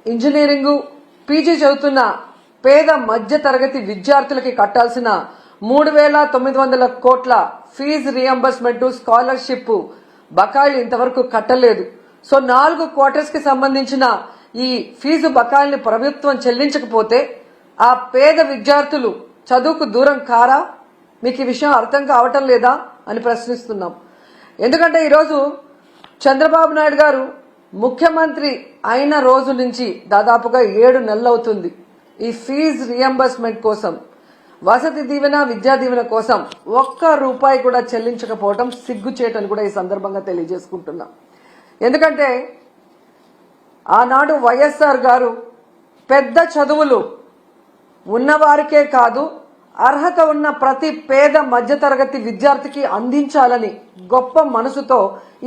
Engineering PG చదువుతున్న పేద మధ్య తరగతి విద్యార్థులకి కట్టాల్సిన 3,900 కోట్ల ఫీజు రియంబర్స్మెంట్ స్కాలర్షిప్ బకాయిలు ఇంతవరకు కట్టలేదు. సో 4 క్వార్టర్స్ కి సంబంధించిన ఈ ఫీజు బకాయిల్ని ప్రభుత్వం చెల్లించకపోతే ఆ పేద విద్యార్థులు చదువుకు దూరం కారా? మీకు ఈ విషయం అర్థం కావటం లేదా అని ప్రశ్నిస్తున్నాం. ఎందుకంటే ఈరోజు చంద్రబాబు నాయుడు గారు ముఖ్యమంత్రి అయిన రోజు నుంచి దాదాపుగా 7 నెలలు అవుతుంది. ఈ ఫీజు రియంబర్స్మెంట్ కోసం, వసతి దీవెన, విద్యా దీవెన కోసం ₹1 కూడా చెల్లించకపోవడం సిగ్గుచేటని కూడా ఈ సందర్భంగా తెలియజేసుకుంటున్నాం. ఎందుకంటే ఆనాడు వైఎస్ఆర్ గారు పెద్ద చదువులు ఉన్నవారికే కాదు, అర్హత ఉన్న ప్రతి పేద మధ్యతరగతి విద్యార్థికి అందించాలని గొప్ప మనసుతో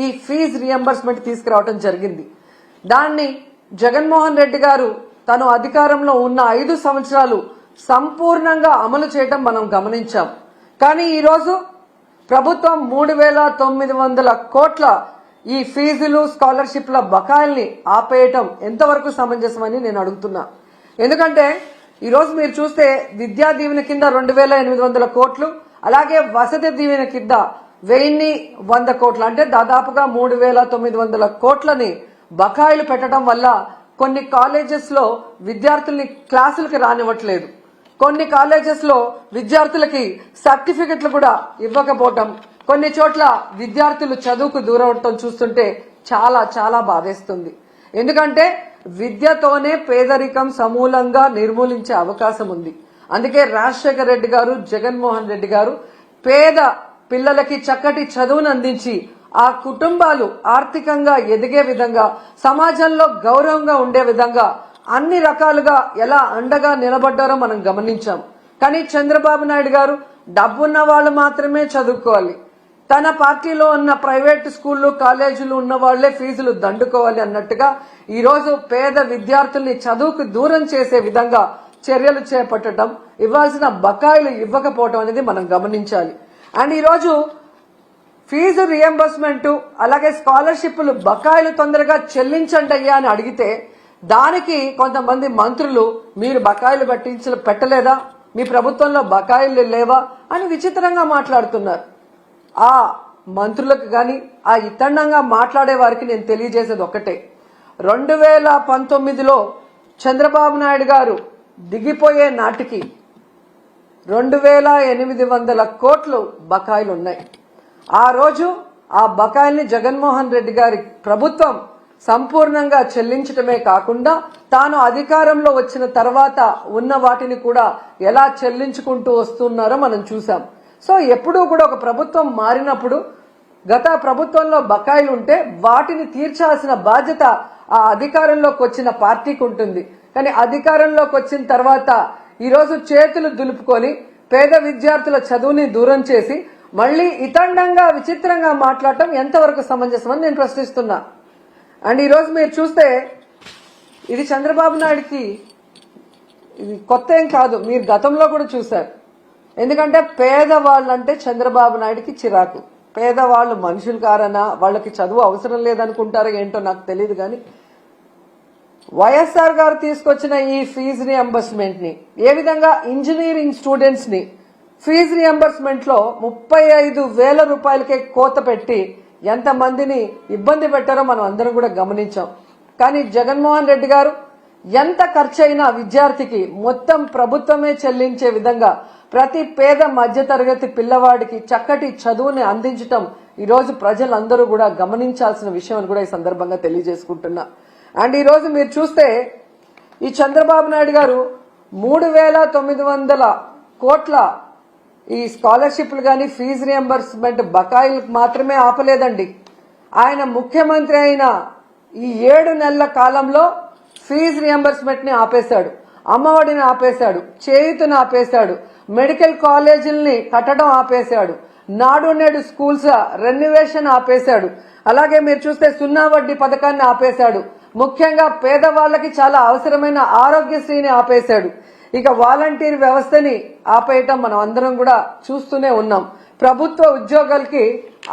ఈ ఫీజు రియంబర్స్మెంట్ తీసుకురావడం జరిగింది. దాన్ని జగన్మోహన్ రెడ్డి గారు తను అధికారంలో ఉన్న 5 సంవత్సరాలు సంపూర్ణంగా అమలు చేయడం మనం గమనించాం. కానీ ఈరోజు ప్రభుత్వం 3,900 కోట్ల ఈ ఫీజులు స్కాలర్షిప్ల బకాయిల్ని ఆపేయటం ఎంతవరకు సమంజసమని నేను అడుగుతున్నా. ఎందుకంటే ఈరోజు మీరు చూస్తే విద్యా దీవెన కింద 2,800 కోట్లు, అలాగే వసతి దీవెన కింద 1,100 కోట్లు, అంటే దాదాపుగా 3,900 కోట్లని బకాయిలు పెట్టడం వల్ల కొన్ని కాలేజెస్ లో విద్యార్థుల్ని క్లాసులకి రానివ్వట్లేదు, కొన్ని కాలేజెస్ లో విద్యార్థులకి సర్టిఫికెట్లు కూడా ఇవ్వకపోవటం, కొన్ని చోట్ల విద్యార్థులు చదువుకు దూరవటం చూస్తుంటే చాలా చాలా బాధేస్తుంది. ఎందుకంటే విద్యతోనే పేదరికం సమూలంగా నిర్మూలించే అవకాశం ఉంది. అందుకే రాజశేఖర రెడ్డి గారు, జగన్మోహన్ రెడ్డి గారు పేద పిల్లలకి చక్కటి చదువును అందించి ఆ కుటుంబాలు ఆర్థికంగా ఎదిగే విధంగా, సమాజంలో గౌరవంగా ఉండే విధంగా అన్ని రకాలుగా ఎలా అండగా నిలబడ్డారో మనం గమనించాం. కానీ చంద్రబాబు నాయుడు గారు డబ్బున్న వాళ్ళు మాత్రమే చదువుకోవాలి, తన పార్టీలో ఉన్న ప్రైవేట్ స్కూళ్లు కాలేజీలు ఉన్న వాళ్లే ఫీజులు దండుకోవాలి అన్నట్టుగా ఈరోజు పేద విద్యార్థుల్ని చదువుకు దూరం చేసే విధంగా చర్యలు చేపట్టడం, ఇవ్వాల్సిన బకాయిలు ఇవ్వకపోవడం అనేది మనం గమనించాలి. అండ్ ఈరోజు ఫీజు రియంబర్స్మెంట్ అలాగే స్కాలర్షిప్లు బకాయిలు తొందరగా చెల్లించండి అయ్యా అని అడిగితే దానికి కొంతమంది మంత్రులు మీరు బకాయిలు పెట్టలేదా, మీ ప్రభుత్వంలో బకాయిలు లేవా అని విచిత్రంగా మాట్లాడుతున్నారు. ఆ మంత్రులకు గాని ఆ ఇతండంగా మాట్లాడే వారికి నేను తెలియజేసేది ఒకటే, 2019లో చంద్రబాబు నాయుడు గారు దిగిపోయే నాటికి 2,800 కోట్లు బకాయిలు ఉన్నాయి. ఆ రోజు ఆ బకాయిల్ని జగన్మోహన్ రెడ్డి గారి ప్రభుత్వం సంపూర్ణంగా చెల్లించడమే కాకుండా తాను అధికారంలో వచ్చిన తర్వాత ఉన్న వాటిని కూడా ఎలా చెల్లించుకుంటూ వస్తున్నారో మనం చూసాం. సో ఎప్పుడూ కూడా ఒక ప్రభుత్వం మారినప్పుడు గత ప్రభుత్వంలో బకాయిలు ఉంటే వాటిని తీర్చాల్సిన బాధ్యత ఆ అధికారంలోకి వచ్చిన పార్టీకి ఉంటుంది. కానీ అధికారంలోకి వచ్చిన తర్వాత ఈరోజు చేతులు దులుపుకొని పేద విద్యార్థుల చదువుని దూరం చేసి మళ్లీ ఇతండంగా విచిత్రంగా మాట్లాడటం ఎంతవరకు సమంజసమని నేను ప్రశ్నిస్తున్నా. అండ్ ఈరోజు మీరు చూస్తే ఇది చంద్రబాబు నాయుడికి ఇది కొత్త ఏం కాదు, మీరు గతంలో కూడా చూశారు. ఎందుకంటే పేదవాళ్ళంటే చంద్రబాబు నాయుడికి చిరాకు. పేదవాళ్ళు మనుషులు కారనా, వాళ్ళకి చదువు అవసరం లేదనుకుంటారో ఏంటో నాకు తెలియదు. కానీ వైఎస్ఆర్ గారు తీసుకొచ్చిన ఈ ఫీజు రియంబర్స్మెంట్ ని ఏ విధంగా ఇంజనీరింగ్ స్టూడెంట్స్ ని ఫీజు రియంబర్స్మెంట్ లో 35,000 రూపాయలకే కోత పెట్టి ఎంతమందిని ఇబ్బంది పెట్టారో మనం అందరం కూడా గమనించాం. కానీ జగన్మోహన్ రెడ్డి గారు ఎంత ఖర్చైనా విద్యార్థికి మొత్తం ప్రభుత్వమే చెల్లించే విధంగా ప్రతి పేద మధ్యతరగతి పిల్లవాడికి చక్కటి చదువుని అందించటం ఈరోజు ప్రజలందరూ కూడా గమనించాల్సిన విషయం అని కూడా ఈ సందర్భంగా తెలియజేసుకుంటున్నా. అండ్ ఈరోజు మీరు చూస్తే ఈ చంద్రబాబు నాయుడు గారు 3,900 కోట్ల ఈ స్కాలర్షిప్లు కానీ ఫీజు రియంబర్స్మెంట్ బకాయిలకు మాత్రమే ఆపలేదండి. ఆయన ముఖ్యమంత్రి అయిన ఈ 7 నెలల కాలంలో ఫీజు రియంబర్స్మెంట్ ని ఆపేశాడు, అమ్మఒడిని ఆపేశాడు, చేయూతను ఆపేశాడు, మెడికల్ కాలేజీల్ని కట్టడం ఆపేశాడు, నాడు నేడు స్కూల్స్ రెన్యువేషన్ ఆపేశాడు, అలాగే మీరు చూస్తే 0 వడ్డీ పథకాన్ని ఆపేశాడు, ముఖ్యంగా పేదవాళ్లకి చాలా అవసరమైన ఆరోగ్యశ్రీని ఆపేశాడు. ఇక వాలంటీర్ వ్యవస్థని ఆపేయటం మనం అందరం కూడా చూస్తూనే ఉన్నాం. ప్రభుత్వ ఉద్యోగాలకి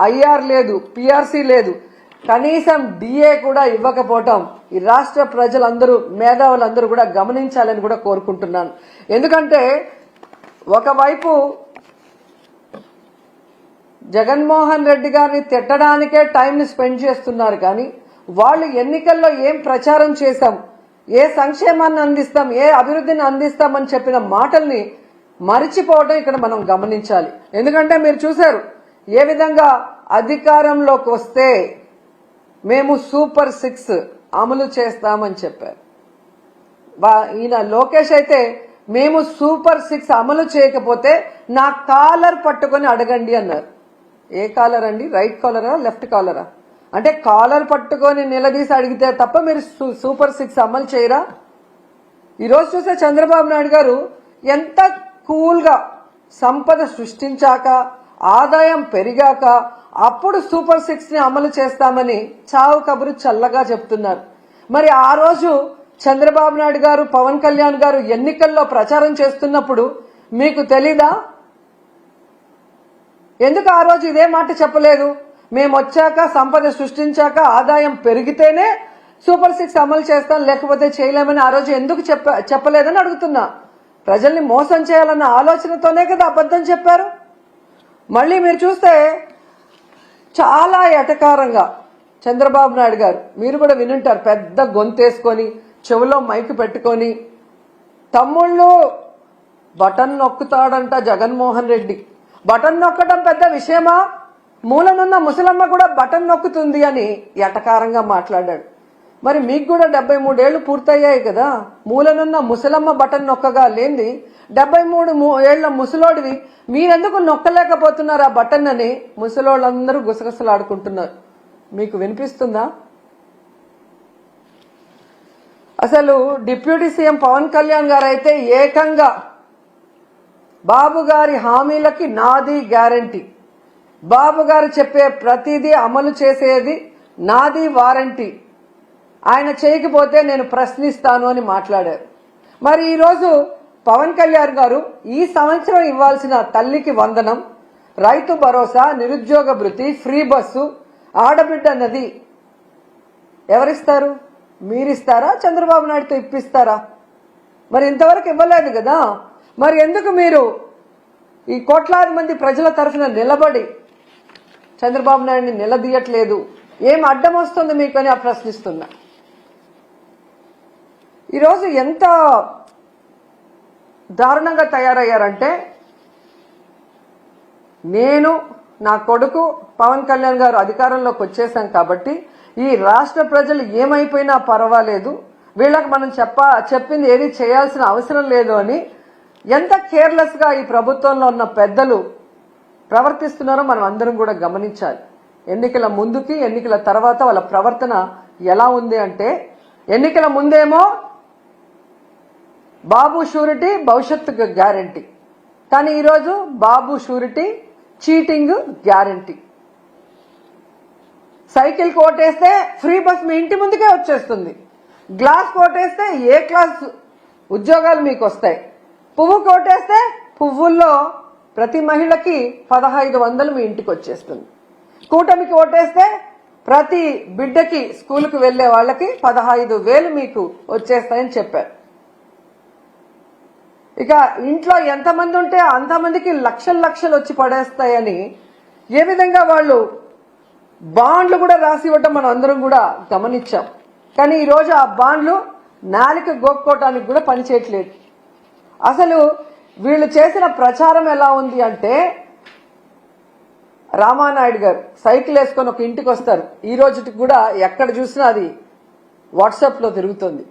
ఐఆర్ లేదు, పిఆర్సీ లేదు. కనీసం డిఏ కూడా ఇవ్వకపోవటం ఈ రాష్ట్ర ప్రజలందరూ మేధావులందరూ కూడా గమనించాలని కూడా కోరుకుంటున్నాను. ఎందుకంటే ఒకవైపు జగన్మోహన్ రెడ్డి గారిని తిట్టడానికే టైంని స్పెండ్ చేస్తున్నారు, కానీ వాళ్ళు ఎన్నికల్లో ఏం ప్రచారం చేశాం, ఏ సంక్షేమాన్ని అందిస్తాం, ఏ అభివృద్ధిని అందిస్తామని చెప్పిన మాటల్ని మరిచిపోవడం ఇక్కడ మనం గమనించాలి. ఎందుకంటే మీరు చూశారు ఏ విధంగా అధికారంలోకి వస్తే మేము సూపర్ 6 అమలు చేస్తామని చెప్పారు. ఈయన లోకేష్ అయితే మేము సూపర్ 6 అమలు చేయకపోతే నా కాలర్ పట్టుకొని అడగండి అన్నారు. ఏ కాలర్ అండి? రైట్ కాలరా, లెఫ్ట్ కాలరా? అంటే కాలర్ పట్టుకొని నిలదీసి అడిగితే తప్ప మీరు సూపర్ 6 అమలు చేయరా? ఈరోజు చూస్తే చంద్రబాబు నాయుడు గారు ఎంత కూల్గా సంపద సృష్టించాక ఆదాయం పెరిగాక అప్పుడు సూపర్ 6 ని అమలు చేస్తామని చావు కబురు చల్లగా చెప్తున్నారు. మరి ఆ రోజు చంద్రబాబు నాయుడు గారు, పవన్ కళ్యాణ్ గారు ఎన్నికల్లో ప్రచారం చేస్తున్నప్పుడు మీకు తెలీదా? ఎందుకు ఆ రోజు ఇదే మాట చెప్పలేదు? మేము వచ్చాక సంపద సృష్టించాక ఆదాయం పెరిగితేనే సూపర్ 6 అమలు చేస్తాం, లేకపోతే చేయలేమని ఆ రోజు ఎందుకు చెప్పలేదని అడుగుతున్నా. ప్రజల్ని మోసం చేయాలన్న ఆలోచనతోనే కదా అబద్ధం చెప్పారు. మళ్ళీ మీరు చూస్తే చాలా ఎటకారంగా చంద్రబాబు నాయుడు గారు, మీరు కూడా వినుంటారు, పెద్ద గొంతేసుకొని చెవులో మైకు పెట్టుకొని తమ్ముళ్ళు బటన్ నొక్కుతాడంట జగన్మోహన్ రెడ్డి. బటన్ నొక్కడం పెద్ద విషయమా? మూలనున్న ముసలమ్మ కూడా బటన్ నొక్కుతుంది అని ఎటకారంగా మాట్లాడాడు. మరి మీకు కూడా 73 ఏళ్లు పూర్తయ్యాయి కదా, మూలనున్న ముసలమ్మ బటన్ నొక్కగా లేంది 73 ఏళ్ల ముసలోడివి మీరెందుకు నొక్కలేకపోతున్నారు ఆ బటన్ అని ముసలోళ్ళందరూ గుసగుసలాడుకుంటున్నారు. మీకు వినిపిస్తుందా? అసలు డిప్యూటీ సీఎం పవన్ కళ్యాణ్ గారు అయితే ఏకంగా బాబు గారి హామీలకి నాది గ్యారంటీ, బాబు గారు చెప్పే ప్రతిదీ అమలు చేసేది నాది వారంటీ, ఆయన చేయకపోతే నేను ప్రశ్నిస్తాను అని మాట్లాడారు. మరి ఈరోజు పవన్ కళ్యాణ్ గారు ఈ సంవత్సరం ఇవ్వాల్సిన తల్లికి వందనం, రైతు భరోసా, నిరుద్యోగ భృతి, ఫ్రీ బస్సు, ఆడబిడ్డ నది ఎవరిస్తారు? మీరిస్తారా? చంద్రబాబు నాయుడుతో ఇప్పిస్తారా? మరి ఇంతవరకు ఇవ్వలేదు కదా. మరి ఎందుకు మీరు ఈ కోట్లాది మంది ప్రజల తరఫున నిలబడి చంద్రబాబు నాయుడిని నిలదీయట్లేదు? ఏం అడ్డం వస్తుంది మీకు అని ప్రశ్నిస్తున్నా. ఈరోజు ఎంత దారుణంగా తయారయ్యారంటే, నేను నా కొడుకు పవన్ కళ్యాణ్ గారు అధికారంలోకి వచ్చేసాం కాబట్టి ఈ రాష్ట్ర ప్రజలు ఏమైపోయినా పర్వాలేదు, వీళ్ళకి మనం చెప్పింది ఏది చేయాల్సిన అవసరం లేదు అని ఎంత కేర్లెస్ గా ఈ ప్రభుత్వంలో ఉన్న పెద్దలు ప్రవర్తిస్తున్నారో మనం అందరం కూడా గమనించాలి. ఎన్నికల ముందుకి ఎన్నికల తర్వాత వాళ్ళ ప్రవర్తన ఎలా ఉంది అంటే, ఎన్నికల ముందేమో బాబు షూరిటీ భవిష్యత్తుకు గ్యారంటీ, కానీ ఈరోజు Babu surety cheating guarantee. Cycle కోటేస్తే ఫ్రీ బస్ మీ ఇంటి ముందుకే వచ్చేస్తుంది, గ్లాస్ కోటేస్తే ఏ క్లాస్ ఉద్యోగాలు మీకు వస్తాయి, పువ్వు కోటేస్తే పువ్వుల్లో ప్రతి మహిళకి 1500 మీ ఇంటికి వచ్చేస్తుంది, కూటమికి ఓటేస్తే ప్రతి బిడ్డకి స్కూల్కి వెళ్లే వాళ్ళకి 15,000 మీకు వచ్చేస్తాయని చెప్పారు. ఇక ఇంట్లో ఎంతమంది ఉంటే అంతమందికి లక్షలు వచ్చి పడేస్తాయని ఏ విధంగా వాళ్ళు బాండ్లు కూడా రాసి ఇవ్వటం మనం అందరం కూడా గమనించాం. కానీ ఈరోజు ఆ బాండ్లు నాలిక గోక్కోటానికి కూడా పనిచేయట్లేదు. అసలు వీళ్ళు చేసిన ప్రచారం ఎలా ఉంది అంటే, రామానాయుడు గారు సైకిల్ వేసుకొని ఒక ఇంటికి వస్తారు, ఈ రోజుకి కూడా ఎక్కడ చూసినా అది వాట్సాప్ లో తిరుగుతుంది.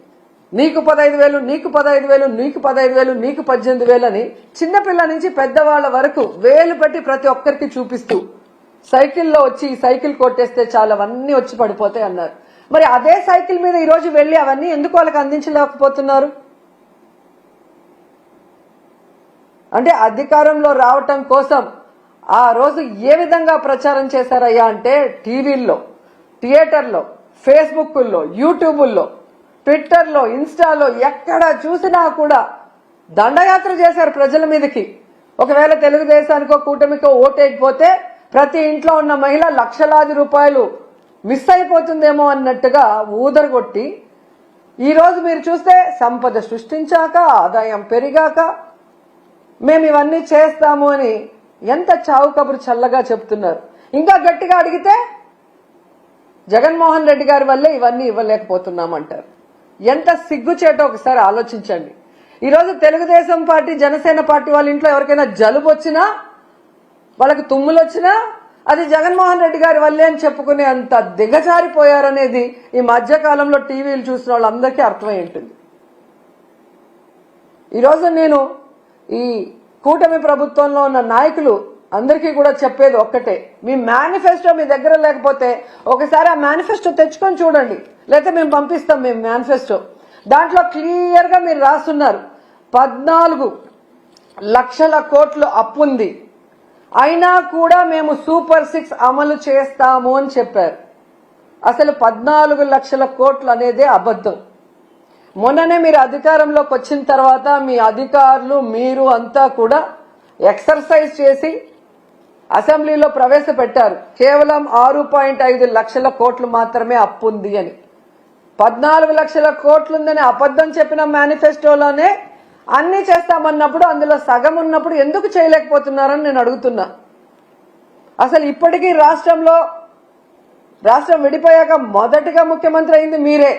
నీకు 15,000, నీకు 15,000, నీకు 15,000, నీకు 18,000 అని చిన్నపిల్ల నుంచి పెద్దవాళ్ల వరకు వేలు పెట్టి ప్రతి ఒక్కరికి చూపిస్తూ సైకిల్లో వచ్చి సైకిల్ కొట్టేస్తే చాలా అవన్నీ వచ్చి పడిపోతాయి అన్నారు. మరి అదే సైకిల్ మీద ఈ రోజు వెళ్లి అవన్నీ ఎందుకు వాళ్ళకి అందించలేకపోతున్నారు? అంటే అధికారంలో రావటం కోసం ఆ రోజు ఏ విధంగా ప్రచారం చేశారయ్యా అంటే, టీవీల్లో, థియేటర్లో, ఫేస్బుక్లో, యూట్యూబుల్లో, ట్విట్టర్లో, ఇన్స్టాలో ఎక్కడ చూసినా కూడా దండయాత్ర చేశారు ప్రజల మీదకి. ఒకవేళ తెలుగుదేశానికో కూటమికో ఓటేయకపోతే ప్రతి ఇంట్లో ఉన్న మహిళ లక్షలాది రూపాయలు మిస్ అయిపోతుందేమో అన్నట్టుగా ఊదరగొట్టి ఈరోజు మీరు చూస్తే సంపద సృష్టించాక ఆదాయం పెరిగాక మేము ఇవన్నీ చేస్తాము అని ఎంత చావు కబురు చల్లగా చెప్తున్నారు. ఇంకా గట్టిగా అడిగితే జగన్మోహన్ రెడ్డి గారి వల్లే ఇవన్నీ ఇవ్వలేకపోతున్నామంటారు. ఎంత సిగ్గుచేటో ఒకసారి ఆలోచించండి. ఈరోజు తెలుగుదేశం పార్టీ జనసేన పార్టీ వాళ్ళ ఇంట్లో ఎవరికైనా జలుబు వచ్చినా వాళ్ళకి తుమ్ములు వచ్చినా అది జగన్మోహన్ రెడ్డి గారి వల్లే అని చెప్పుకునే అంత దిగజారిపోయారనేది ఈ మధ్యకాలంలో టీవీలు చూసిన వాళ్ళందరికీ అర్థమై ఉంటుంది. ఈరోజు నేను ఈ కూటమి ప్రభుత్వంలో ఉన్న నాయకులు అందరికీ కూడా చెప్పేది ఒక్కటే, మీ మేనిఫెస్టో మీ దగ్గర లేకపోతే ఒకసారి ఆ మేనిఫెస్టో తెచ్చుకొని చూడండి, లేకపోతే మేము పంపిస్తాం మేము మేనిఫెస్టో. దాంట్లో క్లియర్ గా మీరు రాస్తున్నారు 14 లక్షల కోట్లు అప్పుంది, అయినా కూడా మేము సూపర్ 6 అమలు చేస్తాము అని చెప్పారు. అసలు 14 లక్షల కోట్లు అనేదే అబద్ధం. మొన్ననే మీరు అధికారంలోకి వచ్చిన తర్వాత మీ అధికారులు మీరు అంతా కూడా ఎక్సర్సైజ్ చేసి అసెంబ్లీలో ప్రవేశపెట్టారు కేవలం 6.5 లక్షల కోట్లు మాత్రమే అప్పుంది అని. 14 లక్షల కోట్లుందని అబద్ధం చెప్పిన మేనిఫెస్టోలోనే అన్ని చేస్తామన్నప్పుడు అందులో సగం ఉన్నప్పుడు ఎందుకు చేయలేకపోతున్నారని నేను అడుగుతున్నా. అసలు ఇప్పటికీ రాష్ట్రం విడిపోయాక మొదటిగా ముఖ్యమంత్రి అయింది మీరే.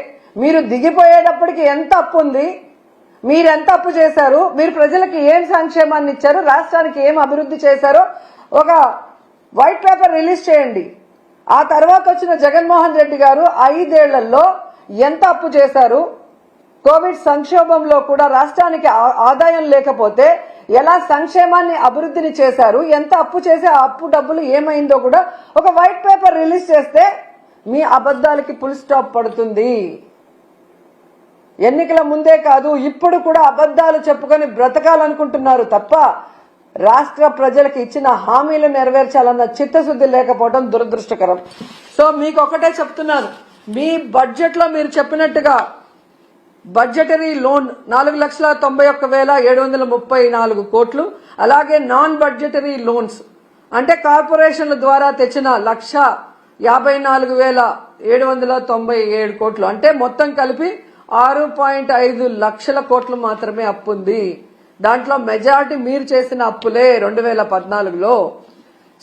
మీరు దిగిపోయేటప్పటికి ఎంత అప్పు ఉంది, మీరెంత అప్పు చేశారు, మీరు ప్రజలకు ఏం సంక్షేమాన్ని ఇచ్చారు, రాష్ట్రానికి ఏం అభివృద్ధి చేశారో ఒక వైట్ పేపర్ రిలీజ్ చేయండి. ఆ తర్వాత వచ్చిన జగన్మోహన్ రెడ్డి గారు 5 ఏళ్లలో ఎంత అప్పు చేశారు, కోవిడ్ సంక్షోభంలో కూడా రాష్ట్రానికి ఆదాయం లేకపోతే ఎలా సంక్షేమాన్ని అభివృద్ధిని చేశారు, ఎంత అప్పు చేసి ఆ అప్పు డబ్బులు ఏమైందో కూడా ఒక వైట్ పేపర్ రిలీజ్ చేస్తే మీ అబద్ధాలకి ఫుల్ స్టాప్ పడుతుంది. ఎన్నికల ముందే కాదు ఇప్పుడు కూడా అబద్ధాలు చెప్పుకొని బ్రతకాలనుకుంటున్నారు తప్ప రాష్ట్ర ప్రజలకు ఇచ్చిన హామీలు నెరవేర్చాలన్న చిత్తశుద్ధి లేకపోవడం దురదృష్టకరం. సో మీకు ఒకటే చెప్తున్నాను, మీ బడ్జెట్ లో మీరు చెప్పినట్టుగా బడ్జెటరీ లోన్ 4,91,734 కోట్లు, అలాగే నాన్ బడ్జెటరీ లోన్స్ అంటే కార్పొరేషన్ల ద్వారా తెచ్చిన 1,54,797 కోట్లు, అంటే మొత్తం కలిపి 6.5 లక్షల కోట్లు మాత్రమే అప్పుంది. దాంట్లో మెజారిటీ మీరు చేసిన అప్పులే 2014లో.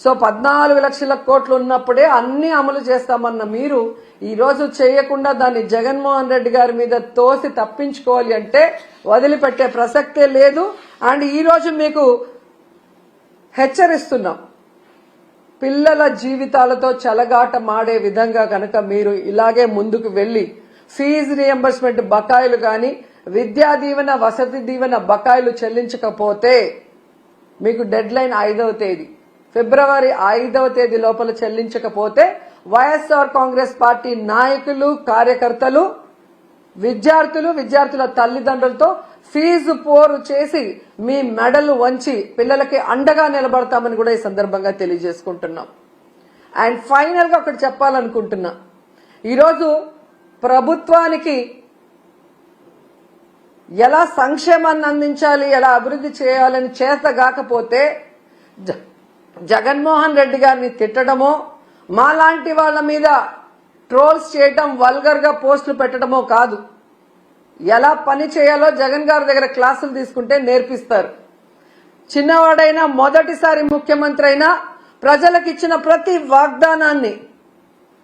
సో 14 లక్షల కోట్లు ఉన్నప్పుడే అన్ని అమలు చేస్తామన్న మీరు ఈ రోజు చేయకుండా దాన్ని జగన్మోహన్ రెడ్డి గారి మీద తోసి తప్పించుకోవాలి అంటే వదిలిపెట్టే ప్రసక్తే లేదు. అండ్ ఈ రోజు మీకు హెచ్చరిస్తున్నాం, పిల్లల జీవితాలతో చెలగాట మాడే విధంగా కనుక మీరు ఇలాగే ముందుకు వెళ్లి ఫీజు రియంబర్స్మెంట్ బకాయిలు గాని విద్యా దీవెన వసతి దీవెన బకాయిలు చెల్లించకపోతే మీకు డెడ్ లైన్ 5వ తేదీ ఫిబ్రవరి 5వ తేదీ లోపల చెల్లించకపోతే వైఎస్ఆర్ కాంగ్రెస్ పార్టీ నాయకులు కార్యకర్తలు విద్యార్థుల తల్లిదండ్రులతో ఫీజు పోరు చేసి మీ మెడలు వంచి పిల్లలకి అండగా నిలబడతామని కూడా ఈ సందర్భంగా తెలియజేసుకుంటున్నాం. అండ్ ఫైనల్ గా ఒకటి చెప్పాలనుకుంటున్నా, ఈరోజు ప్రభుత్వానికి ఎలా సంక్షేమాన్ని అందించాలి, ఎలా అభివృద్ధి చేయాలని చేతగాకపోతే జగన్మోహన్ రెడ్డి గారిని తిట్టడమో మాలాంటి వాళ్ళ మీద ట్రోల్స్ చేయటం వల్గర్ గా పోస్టులు పెట్టడమో కాదు, ఎలా పని చేయాలో జగన్ గారి దగ్గర క్లాసులు తీసుకుంటే నేర్పిస్తారు. చిన్నవాడైనా మొదటిసారి ముఖ్యమంత్రి అయినా ప్రజలకు ఇచ్చిన ప్రతి వాగ్దానాన్ని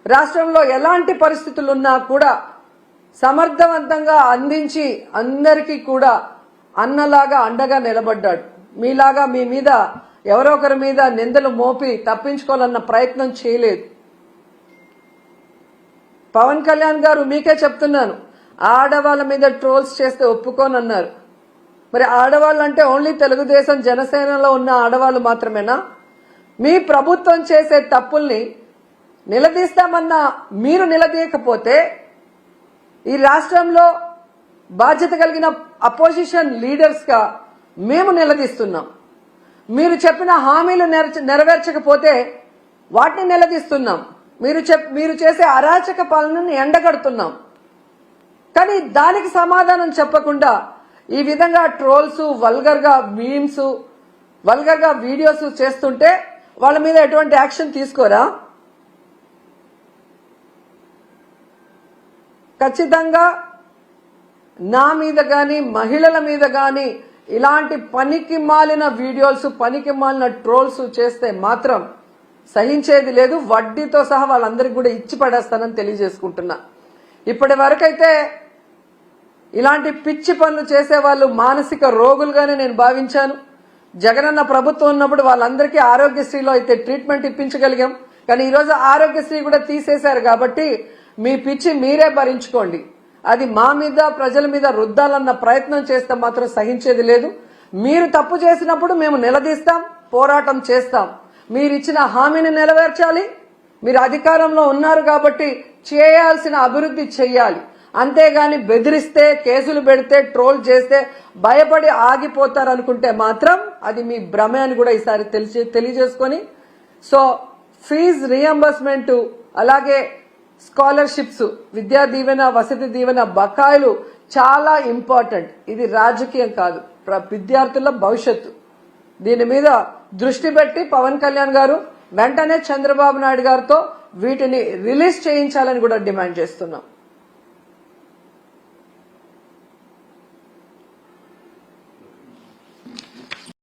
రాష్ట్రంలో ఎలాంటి పరిస్థితులున్నా కూడా సమర్థవంతంగా అందించి అందరికీ కూడా అన్నలాగా అండగా నిలబడ్డాడు. మీలాగా మీ మీద ఎవరో ఒకరి మీద నిందలు మోపి తప్పించుకోవాలన్న ప్రయత్నం చేయలేదు. పవన్ కళ్యాణ్ గారు మీకే చెప్తున్నాను, ఆడవాళ్ళ మీద ట్రోల్స్ చేస్తే ఒప్పుకోనన్నారు. మరి ఆడవాళ్ళు అంటే ఓన్లీ తెలుగుదేశం జనసేనలో ఉన్న ఆడవాళ్ళు మాత్రమేనా? మీ ప్రభుత్వం చేసే తప్పుల్ని నిలదీస్తామన్నా మీరు నిలదీయకపోతే ఈ రాష్ట్రంలో బాధ్యత కలిగిన అపోజిషన్ లీడర్స్ గా మేము నిలదీస్తున్నాం. మీరు చెప్పిన హామీలు నెరవేర్చకపోతే వాటిని నిలదీస్తున్నాం. మీరు చేసే అరాచక పాలనని ఎండగడుతున్నాం. కానీ దానికి సమాధానం చెప్పకుండా ఈ విధంగా ట్రోల్స్, వల్గర్ గా మీమ్స్, వల్గర్ గా వీడియోస్ చేస్తుంటే వాళ్ళ మీద ఎటువంటి యాక్షన్ తీసుకోరా? ఖచ్చితంగా నా మీద గాని మహిళల మీద గాని ఇలాంటి పనికి మాలిన వీడియోస్ పనికి మాలిన ట్రోల్స్ చేస్తే మాత్రం సహించేది లేదు. వడ్డీతో సహా వాళ్ళందరికీ కూడా ఇచ్చి పడేస్తానని తెలియజేసుకుంటున్నా. ఇప్పటి వరకైతే ఇలాంటి పిచ్చి పనులు చేసే వాళ్ళు మానసిక రోగులుగానే నేను భావించాను. జగనన్న ప్రభుత్వం ఉన్నప్పుడు వాళ్ళందరికీ ఆరోగ్యశ్రీలో అయితే ట్రీట్మెంట్ ఇప్పించగలిగాం. కానీ ఈరోజు ఆరోగ్యశ్రీ కూడా తీసేశారు కాబట్టి మీ పిచ్చి మీరే భరించుకోండి. అది మా మీద ప్రజల మీద రుద్దాలన్న ప్రయత్నం చేస్తే మాత్రం సహించేది లేదు. మీరు తప్పు చేసినప్పుడు మేము నిలదీస్తాం, పోరాటం చేస్తాం. మీరు ఇచ్చిన హామీని నెరవేర్చాలి. మీరు అధికారంలో ఉన్నారు కాబట్టి చేయాల్సిన అభివృద్ధి చెయ్యాలి. అంతేగాని బెదిరిస్తే, కేసులు పెడితే, ట్రోల్ చేస్తే భయపడి ఆగిపోతారనుకుంటే మాత్రం అది మీ భ్రమే అని కూడా ఈసారి తెలియజేసుకొని, సో ఫీజ్ రియంబర్స్మెంట్ అలాగే స్కాలర్షిప్స్, విద్యా దీవెన, వసతి దీవెన బకాయిలు చాలా ఇంపార్టెంట్. ఇది రాజకీయం కాదు, విద్యార్థుల భవిష్యత్తు. దీని మీద దృష్టి పెట్టి పవన్ కళ్యాణ్ గారు వెంటనే చంద్రబాబు నాయుడు గారితో వీటిని రిలీజ్ చేయించాలని కూడా డిమాండ్ చేస్తున్నాం.